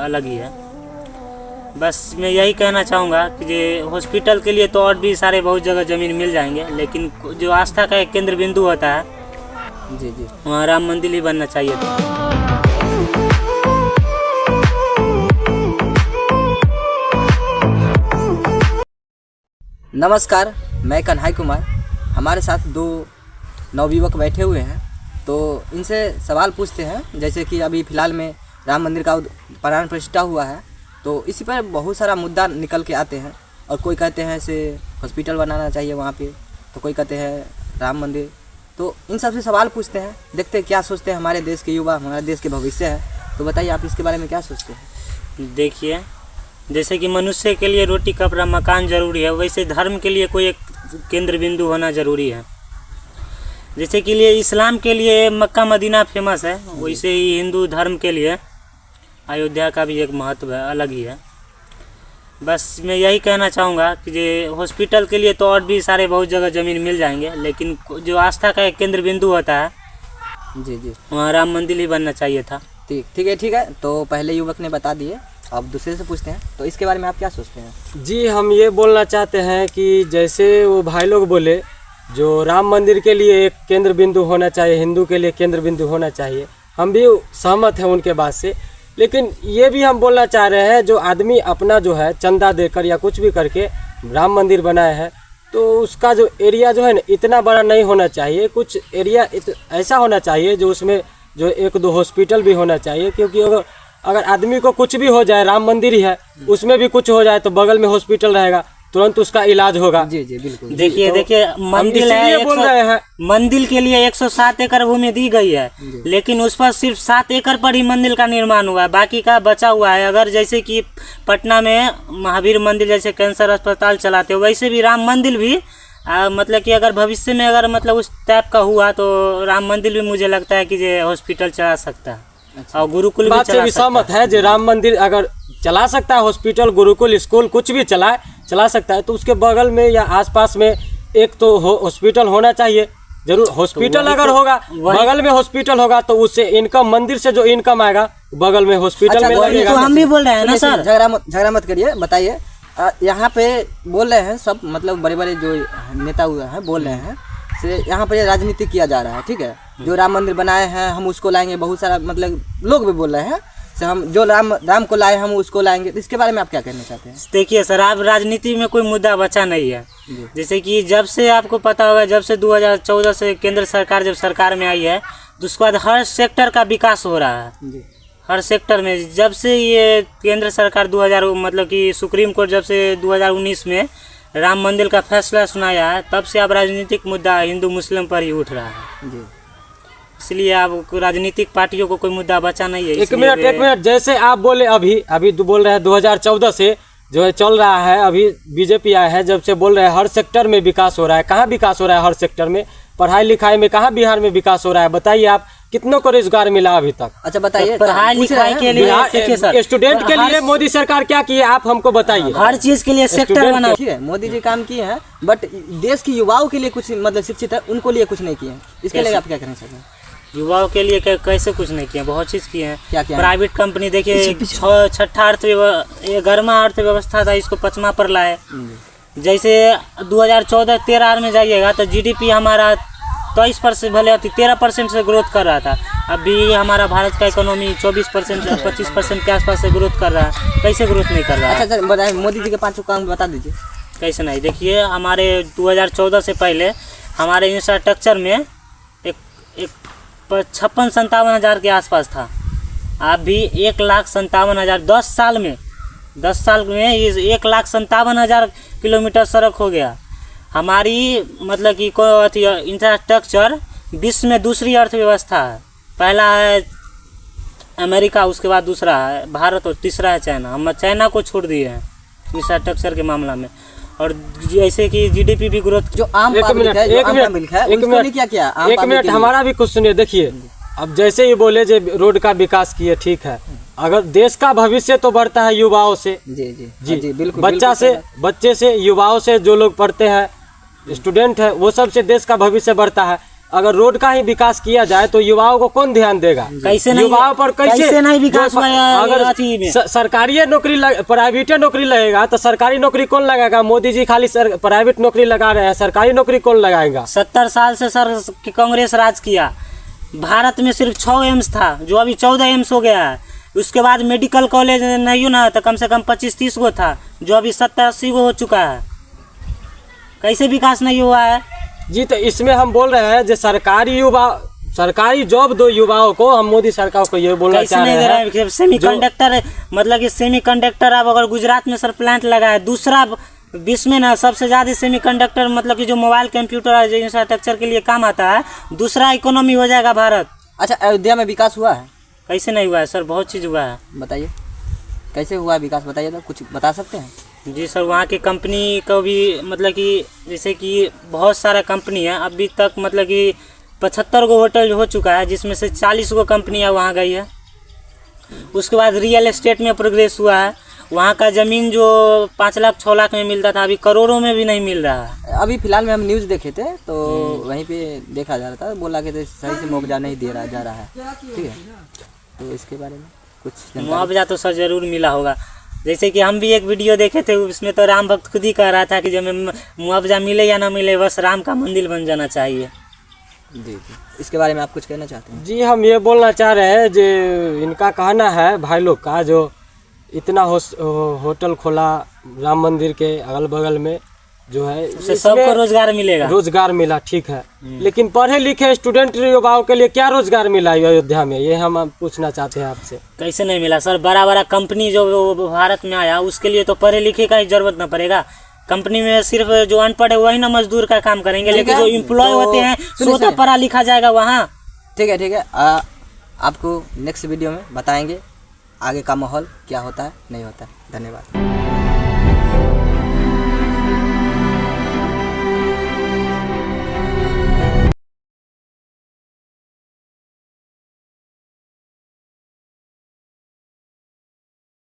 अलग ही है। बस मैं यही कहना चाहूँगा कि ये हॉस्पिटल के लिए तो और भी सारे बहुत जगह ज़मीन मिल जाएंगे, लेकिन जो आस्था का एक केंद्र बिंदु होता है जी जी वहाँ राम मंदिर ही बनना चाहिए था। नमस्कार, मैं कन्हैया कुमार। हमारे साथ दो नवयुवक बैठे हुए हैं, तो इनसे सवाल पूछते हैं। जैसे कि अभी फ़िलहाल में राम मंदिर का प्राण प्रतिष्ठा हुआ है, तो इसी पर बहुत सारा मुद्दा निकल के आते हैं। और कोई कहते हैं से हॉस्पिटल बनाना चाहिए वहाँ पे, तो कोई कहते हैं राम मंदिर। तो इन सब से सवाल पूछते हैं, देखते हैं क्या सोचते हैं हमारे देश के युवा, हमारे देश के भविष्य है। तो बताइए आप इसके बारे में क्या सोचते हैं? देखिए, जैसे कि मनुष्य के लिए रोटी कपड़ा मकान जरूरी है, वैसे धर्म के लिए कोई एक केंद्र बिंदु होना ज़रूरी है। जैसे कि लिए इस्लाम के लिए मक्का मदीना फेमस है, वैसे ही हिंदू धर्म के लिए अयोध्या का भी एक महत्व है, अलग ही है। बस मैं यही कहना चाहूँगा कि ये हॉस्पिटल के लिए तो और भी सारे बहुत जगह ज़मीन मिल जाएंगे, लेकिन जो आस्था का एक केंद्र बिंदु होता है जी जी वहाँ राम मंदिर ही बनना चाहिए था। ठीक है। तो पहले युवक ने बता दिए, अब दूसरे से पूछते हैं, तो इसके बारे में आप क्या सोचते हैं? जी, हम ये बोलना चाहते हैं कि जैसे वो भाई लोग बोले, जो राम मंदिर के लिए एक केंद्र बिंदु होना चाहिए, हिंदू के लिए केंद्र बिंदु होना चाहिए, हम भी सहमत हैं उनके बात से। लेकिन ये भी हम बोलना चाह रहे हैं, जो आदमी अपना जो है चंदा देकर या कुछ भी करके राम मंदिर बनाया है, तो उसका जो एरिया जो है ना इतना बड़ा नहीं होना चाहिए। कुछ एरिया ऐसा होना चाहिए जो उसमें जो एक दो हॉस्पिटल भी होना चाहिए, क्योंकि अगर आदमी को कुछ भी हो जाए, राम मंदिर ही है, उसमें भी कुछ हो जाए तो बगल में हॉस्पिटल रहेगा, तुरंत उसका इलाज होगा। जी जी बिल्कुल। देखिए मंदिर है, बोल रहे हैं मंदिर के लिए 107 एकड़ भूमि दी गई है, लेकिन उस पर सिर्फ 7 एकड़ पर ही मंदिर का निर्माण हुआ है, बाकी का बचा हुआ है। अगर जैसे कि पटना में महावीर मंदिर जैसे कैंसर अस्पताल चलाते हो, वैसे भी राम मंदिर भी मतलब कि अगर भविष्य में अगर मतलब उस टाइप का हुआ तो राम मंदिर भी मुझे लगता है कि ये हॉस्पिटल चला सकता है। और गुरुकुल भी बात से भी सहमत है। जो राम मंदिर अगर चला सकता है, हॉस्पिटल गुरुकुल स्कूल कुछ भी चला सकता है, तो उसके बगल में या आसपास में एक तो हॉस्पिटल होना चाहिए जरूर। हॉस्पिटल अगर होगा, बगल में हॉस्पिटल होगा, तो उससे इनकम, मंदिर से जो इनकम आएगा बगल में हॉस्पिटल में लगेगा। तो हम भी बोल रहे हैं ना सर, झगड़ा मत करिए। बताइए, यहाँ पे बोल रहे हैं सब, मतलब बड़े बड़े जो नेता हुए हैं बोल रहे हैं से यहाँ पर राजनीति किया जा रहा है। ठीक है, जो राम मंदिर बनाए हैं हम उसको लाएंगे, बहुत सारा मतलब लोग भी बोल रहे हैं से हम जो राम को लाए हम उसको लाएंगे। तो इसके बारे में आप क्या कहना चाहते हैं? देखिए सर, आप राजनीति में कोई मुद्दा बचा नहीं है। जैसे कि जब से आपको पता होगा, जब से 2014 से केंद्र सरकार जब सरकार में आई है, तो उसके बाद हर सेक्टर का विकास हो रहा है जी। हर सेक्टर में जब से ये केंद्र सरकार 2000 मतलब कि सुप्रीम कोर्ट जब से 2019 में राम मंदिर का फैसला सुनाया है, तब से अब राजनीतिक मुद्दा हिंदू मुस्लिम पर ही उठ रहा है जी। इसलिए अब राजनीतिक पार्टियों को कोई मुद्दा बचा नहीं है। एक मिनट, जैसे आप बोले अभी बोल रहे हैं 2014 से जो है चल रहा है, अभी बीजेपी आया है, जब से बोल रहे हैं हर सेक्टर में विकास हो रहा है। कहाँ विकास हो रहा है? हर सेक्टर में। पढ़ाई लिखाई में कहाँ बिहार में विकास हो रहा है? बताइए आप, कितनों को रोजगार मिला अभी तक? अच्छा बताइए, पढ़ाई लिखाई के लिए स्टूडेंट के लिए मोदी सरकार क्या की है आप हमको बताइए। हर चीज के लिए सेक्टर बना है। मोदी जी काम किए हैं, बट देश की युवाओं के लिए कुछ मतलब शिक्षित है उनको लिए कुछ नहीं किए हैं। इसके लिए आप क्या कहना चाहते हैं? युवाओं के लिए कैसे कुछ नहीं किया? बहुत चीज किए हैं। क्या क्या? प्राइवेट कंपनी देखिए, छठा अर्थव्यवस्था, 11वां अर्थव्यवस्था था, इसको 5वां पर लाए। जैसे 2014-13 में जाइएगा तो जीडीपी हमारा 23% भले 13% से ग्रोथ कर रहा था। अभी हमारा भारत का इकोनॉमी 24% से 25% के आसपास से ग्रोथ कर रहा है। कैसे ग्रोथ नहीं कर रहा है? अच्छा बताइए, मोदी जी के 5 काम बता दीजिए। कैसे नहीं? देखिए, हमारे 2014 से पहले हमारे इंफ्रास्ट्रक्चर में एक 56-57 हज़ार के आसपास था। अभी 1,57,000 10 साल में ये 1,57,000 किलोमीटर सड़क हो गया। हमारी मतलब कि इंफ्रास्ट्रक्चर विश्व में दूसरी अर्थव्यवस्था है। पहला है अमेरिका, उसके बाद दूसरा है भारत और तीसरा है चाइना। हम चाइना को छोड़ दिए हैं इंफ्रास्ट्रक्चर के मामला में। और जैसे कि जीडीपी भी ग्रोथ, जो आम पब्लिक है, एक मिनट हमारा भी कुछ सुनिए। देखिए, अब जैसे ये बोले जो रोड का विकास किए, ठीक है, अगर देश का भविष्य तो बढ़ता है युवाओं से। जी जी जी जी बिल्कुल। बच्चे से युवाओं से जो लोग पढ़ते हैं, स्टूडेंट है, वो सब से देश का भविष्य बढ़ता है। अगर रोड का ही विकास किया जाए तो युवाओं को कौन ध्यान देगा? कैसे नहीं, युवाओं पर कैसे नहीं विकास हुआ अगर अथी में? सरकारी नौकरी प्राइवेट नौकरी लगेगा तो सरकारी नौकरी कौन लगाएगा? मोदी जी खाली प्राइवेट नौकरी लगा रहे हैं, सरकारी नौकरी कौन लगाएगा? 70 साल से सर कांग्रेस राज किया। भारत में सिर्फ 6 एम्स था, जो अभी 14 एम्स हो गया है। उसके बाद मेडिकल कॉलेज नहीं ना, तो कम से कम 25-30 गो था, जो अभी 70-80 गो हो चुका है। कैसे विकास नहीं हुआ है जी? तो इसमें हम बोल रहे हैं जो सरकारी जॉब दो युवाओं को, हम मोदी सरकार को ये बोलना चाह रहे हैं। सेमीकंडक्टर, मतलब कि सेमीकंडक्टर अब अगर गुजरात में सर प्लांट लगा है, दूसरा विश्व में ना सबसे ज़्यादा सेमीकंडक्टर, मतलब कि जो मोबाइल कंप्यूटर जो इंफ्रास्ट्रक्चर के लिए काम आता है, दूसरा इकोनॉमी हो जाएगा भारत। अच्छा, अयोध्या में विकास हुआ है? कैसे नहीं हुआ है सर? बहुत चीज़ हुआ है। बताइए कैसे हुआ है विकास, बताइए तो, कुछ बता सकते हैं? जी सर, वहाँ की कंपनी को भी, मतलब कि जैसे कि बहुत सारा कंपनी है अभी तक, मतलब कि 75 गो होटल हो चुका है, जिसमें से 40 गो कंपनियाँ वहाँ गई है। उसके बाद रियल एस्टेट में प्रोग्रेस हुआ है। वहाँ का ज़मीन जो 5 लाख 6 लाख में मिलता था, अभी करोड़ों में भी नहीं मिल रहा है। अभी फिलहाल में हम न्यूज़ देखे थे, तो वहीं पे देखा जा रहा था, बोला कि सही से मुआवजा नहीं दे रहा जा रहा है, ठीक है? तो इसके बारे में कुछ मुआवजा तो सर ज़रूर मिला होगा। जैसे कि हम भी एक वीडियो देखे थे, उसमें तो राम भक्त खुद ही कह रहा था कि जब मुआवजा मिले या ना मिले, बस राम का मंदिर बन जाना चाहिए। जी। इसके बारे में आप कुछ कहना चाहते हैं? जी, हम ये बोलना चाह रहे हैं जो इनका कहना है भाई लोग का, जो इतना होटल खोला राम मंदिर के अगल बगल में, जो है उससे सबको रोजगार मिलेगा। रोजगार मिला, ठीक है, लेकिन पढ़े लिखे स्टूडेंट युवाओं के लिए क्या रोजगार मिला अयोध्या में, ये हम पूछना चाहते हैं आपसे। कैसे नहीं मिला सर? बड़ा बड़ा कंपनी जो भारत में आया, उसके लिए तो पढ़े लिखे का ही जरूरत ना पड़ेगा। कंपनी में सिर्फ जो अनपढ़ है वही ना मजदूर का काम करेंगे, लेकिन जो एम्प्लॉय होते हैं सो तो पढ़ा लिखा जाएगा वहाँ। ठीक है, आपको नेक्स्ट वीडियो में बताएंगे आगे का माहौल क्या होता है, नहीं होता है। धन्यवाद।